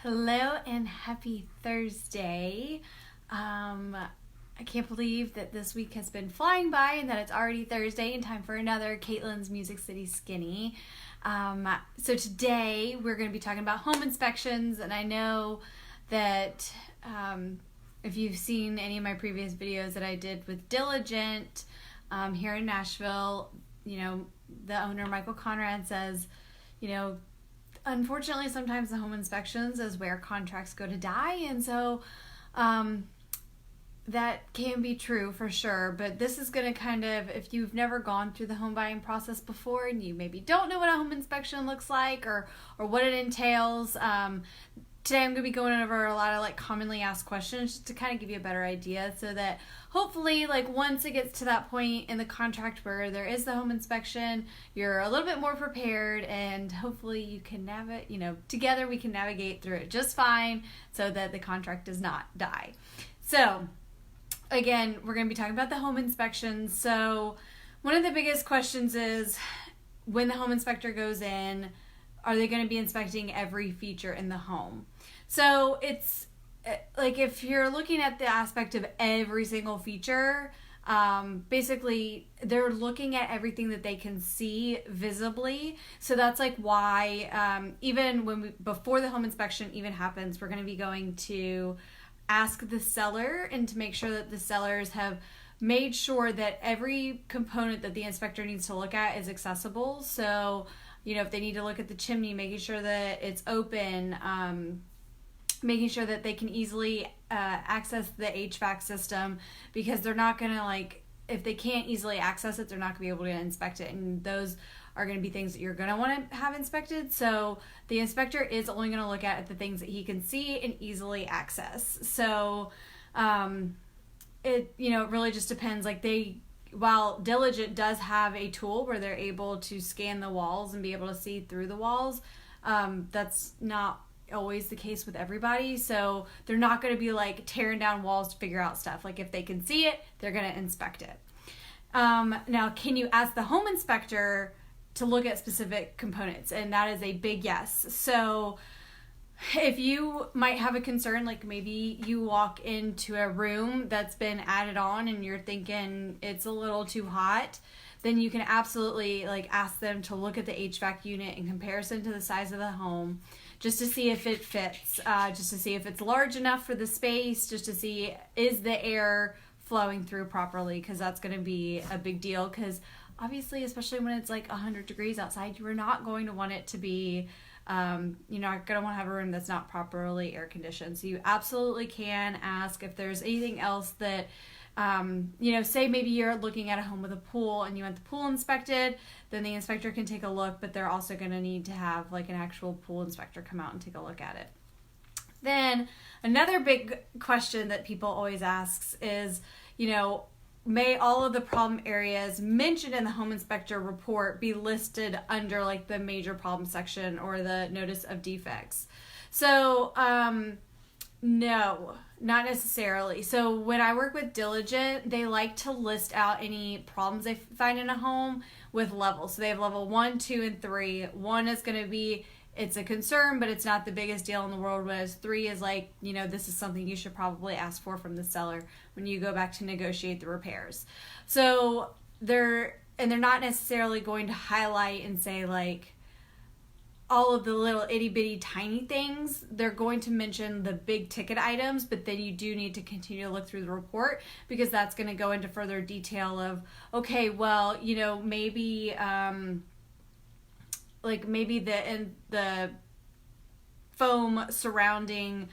Hello and happy Thursday. I can't believe that this week has been flying by and that it's already Thursday and time for another Caitlin's Music City Skinny. So today we're going to be talking about home inspections, and I know that if you've seen any of my previous videos that I did with Diligent here in Nashville, the owner, Michael Conrad, says, unfortunately, sometimes the home inspections is where contracts go to die, and so that can be true for sure. But this is going to kind of, if you've never gone through the home buying process before and you maybe don't know what a home inspection looks like or what it entails, today I'm going to be going over a lot of commonly asked questions just to kind of give you a better idea, so that hopefully once it gets to that point in the contract where there is the home inspection, you're a little bit more prepared, and hopefully you can together we can navigate through it just fine so that the contract does not die. So again, we're going to be talking about the home inspections. So one of the biggest questions is, when the home inspector goes in, are they going to be inspecting every feature in the home? So it's if you're looking at the aspect of every single feature, basically they're looking at everything that they can see visibly. So that's why even before the home inspection even happens, we're going to be going to ask the seller and to make sure that the sellers have made sure that every component that the inspector needs to look at is accessible. So if they need to look at the chimney, making sure that it's open, making sure that they can easily access the HVAC system, because they're not going to, if they can't easily access it, they're not going to be able to inspect it. And those are going to be things that you're going to want to have inspected. So the inspector is only going to look at the things that he can see and easily access. So it really just depends. While Diligent does have a tool where they're able to scan the walls and be able to see through the walls, that's not always the case with everybody. So they're not going to be tearing down walls to figure out stuff. If they can see it, they're going to inspect it. Now, can you ask the home inspector to look at specific components? And that is a big yes. So if you might have a concern, maybe you walk into a room that's been added on and you're thinking it's a little too hot, then you can absolutely ask them to look at the HVAC unit in comparison to the size of the home, just to see if it fits, just to see if it's large enough for the space, just to see, is the air flowing through properly, because that's going to be a big deal. Because obviously, especially when it's 100 degrees outside, you are not going to want it to be you're not going to want to have a room that's not properly air conditioned. So you absolutely can ask if there's anything else that, say maybe you're looking at a home with a pool and you want the pool inspected, then the inspector can take a look, but they're also going to need to have an actual pool inspector come out and take a look at it. Then another big question that people always ask is, may all of the problem areas mentioned in the home inspector report be listed under the major problem section or the notice of defects? So no, not necessarily. So when I work with Diligent, they like to list out any problems they find in a home with levels. So they have level 1, 2, and 3. 1 is going to be, it's a concern, but it's not the biggest deal in the world. Whereas 3 is this is something you should probably ask for from the seller when you go back to negotiate the repairs. So they're not necessarily going to highlight and say all of the little itty bitty tiny things. They're going to mention the big ticket items, but then you do need to continue to look through the report, because that's going to go into further detail of, okay, well, maybe maybe the foam surrounding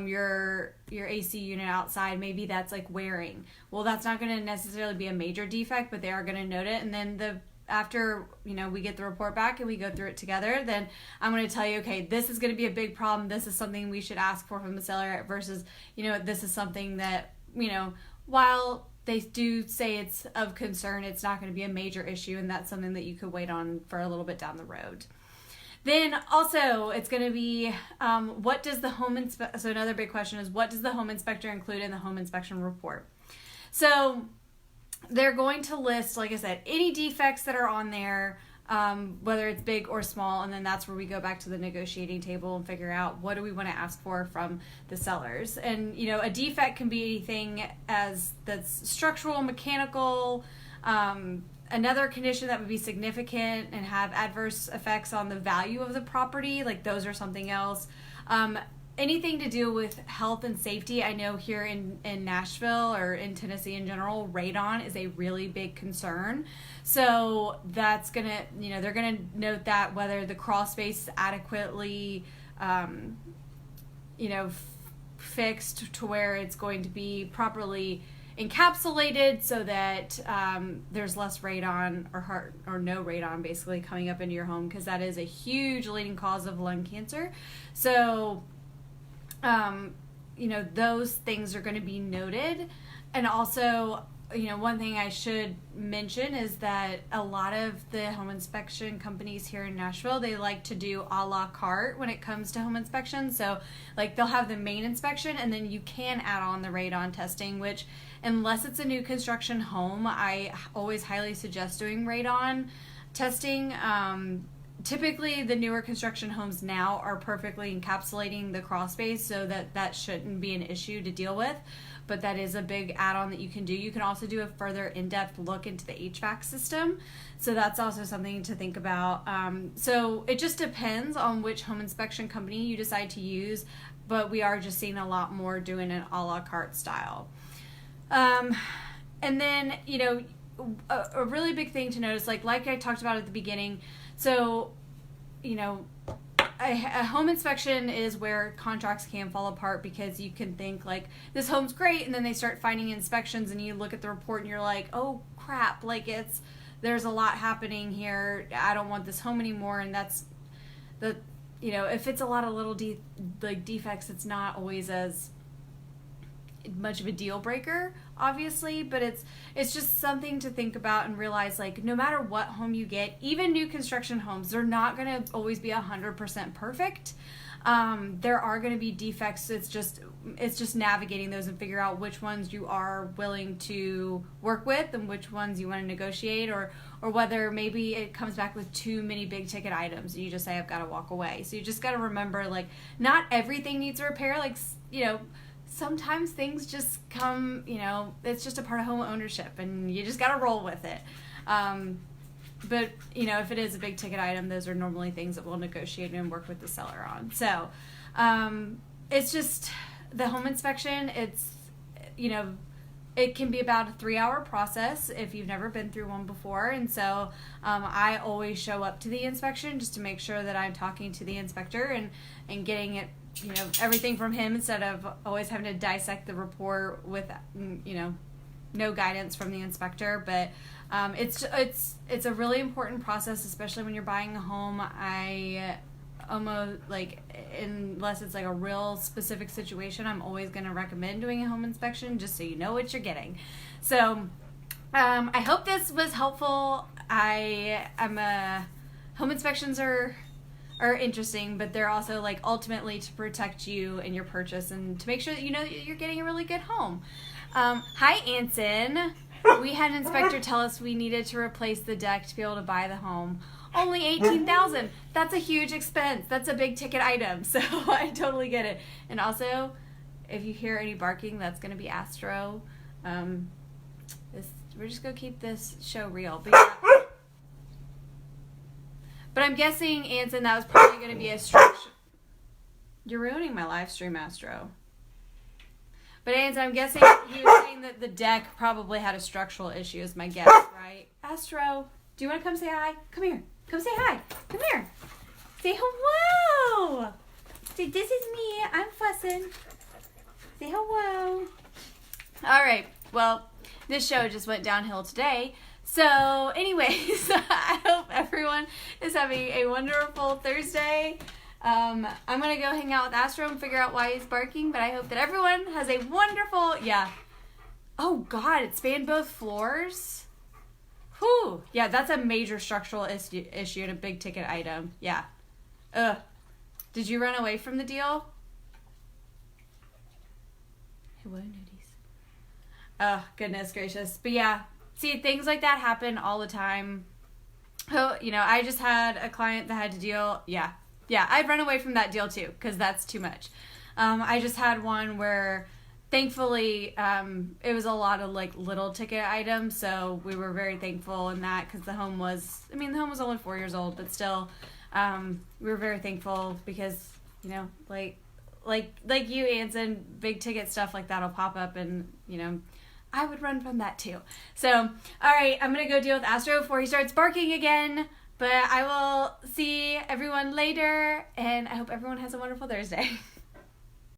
your AC unit outside, maybe that's wearing. Well, that's not going to necessarily be a major defect, but they are going to note it. And then after we get the report back and we go through it together, then I'm going to tell you, okay, this is going to be a big problem. This is something we should ask for from the seller, versus this is something that while they do say it's of concern, it's not going to be a major issue, and that's something that you could wait on for a little bit down the road. Then also, it's going to be, what does the home so another big question is, what does the home inspector include in the home inspection report? So they're going to list, like I said, any defects that are on there, whether it's big or small, and then that's where we go back to the negotiating table and figure out what do we want to ask for from the sellers. And a defect can be anything that's structural, mechanical, another condition that would be significant and have adverse effects on the value of the property, like those are something else. Anything to do with health and safety. I know here in Nashville or in Tennessee in general, radon is a really big concern. So that's gonna, they're gonna note that whether the crawl space is adequately, fixed to where it's going to be properly encapsulated so that there's less radon or no radon basically coming up into your home, because that is a huge leading cause of lung cancer. So those things are going to be noted. And also, one thing I should mention is that a lot of the home inspection companies here in Nashville, they like to do a la carte when it comes to home inspection. So like they'll have the main inspection and then you can add on the radon testing, which unless it's a new construction home, I always highly suggest doing radon testing. Typically, the newer construction homes now are perfectly encapsulating the crawl space, so that shouldn't be an issue to deal with. But that is a big add-on that you can do. You can also do a further in-depth look into the HVAC system. So that's also something to think about. So it just depends on which home inspection company you decide to use, but we are just seeing a lot more doing an a la carte style. And then, a really big thing to notice, like I talked about at the beginning, so, a home inspection is where contracts can fall apart because you can think like this home's great, and then they start finding inspections and you look at the report and you're like, oh crap, like there's a lot happening here. I don't want this home anymore. And that's if it's a lot of little defects, it's not always as much of a deal breaker, obviously, but it's just something to think about and realize, like, no matter what home you get, even new construction homes, they're not going to always be 100% perfect. There are going to be defects. It's just navigating those and figure out which ones you are willing to work with and which ones you want to negotiate, or whether maybe it comes back with too many big ticket items and you just say, I've got to walk away. So you just got to remember, like, not everything needs a repair. Like, sometimes things just come, it's just a part of home ownership and you just got to roll with it. But, if it is a big ticket item, those are normally things that we'll negotiate and work with the seller on. So, it's just the home inspection. It's, it can be about a 3-hour process if you've never been through one before. And so, I always show up to the inspection just to make sure that I'm talking to the inspector and getting it, everything from him instead of always having to dissect the report with, no guidance from the inspector. But it's a really important process, especially when you're buying a home. I almost, like, unless it's like a real specific situation, I'm always going to recommend doing a home inspection just so you know what you're getting. So I hope this was helpful. Home inspections are interesting, but they're also, like, ultimately to protect you and your purchase and to make sure that you're getting a really good home. Hi, Anson. We had an inspector tell us we needed to replace the deck to be able to buy the home. Only $18,000. That's a huge expense. That's a big ticket item. So I totally get it. And also, if you hear any barking, that's going to be Astro. We're just going to keep this show real. But I'm guessing, Anson, that was probably going to be a structure. You're ruining my live stream, Astro. But Anson, I'm guessing he was saying that the deck probably had a structural issue, is my guess, right? Astro, do you want to come say hi? Come here. Come say hi. Come here. Say hello. Say, this is me. I'm fussing. Say hello. All right. Well, this show just went downhill today. So, anyways, I hope everyone is having a wonderful Thursday. I'm going to go hang out with Astro and figure out why he's barking, but I hope that everyone has a wonderful, Oh, God, it spanned both floors? Whew. Yeah, that's a major structural issue and a big ticket item. Yeah. Ugh. Did you run away from the deal? Hello, nudies. Oh, goodness gracious. But yeah, see, things like that happen all the time. Oh, I just had a client that had to deal. Yeah, I'd run away from that deal too because that's too much. I just had one where, thankfully, it was a lot of like little ticket items, so we were very thankful in that because the home was only 4 years old, but still, we were very thankful because like you, Anson, big ticket stuff like that'll pop up, and I would run from that too. So, all right, I'm going to go deal with Astro before he starts barking again. But I will see everyone later, and I hope everyone has a wonderful Thursday.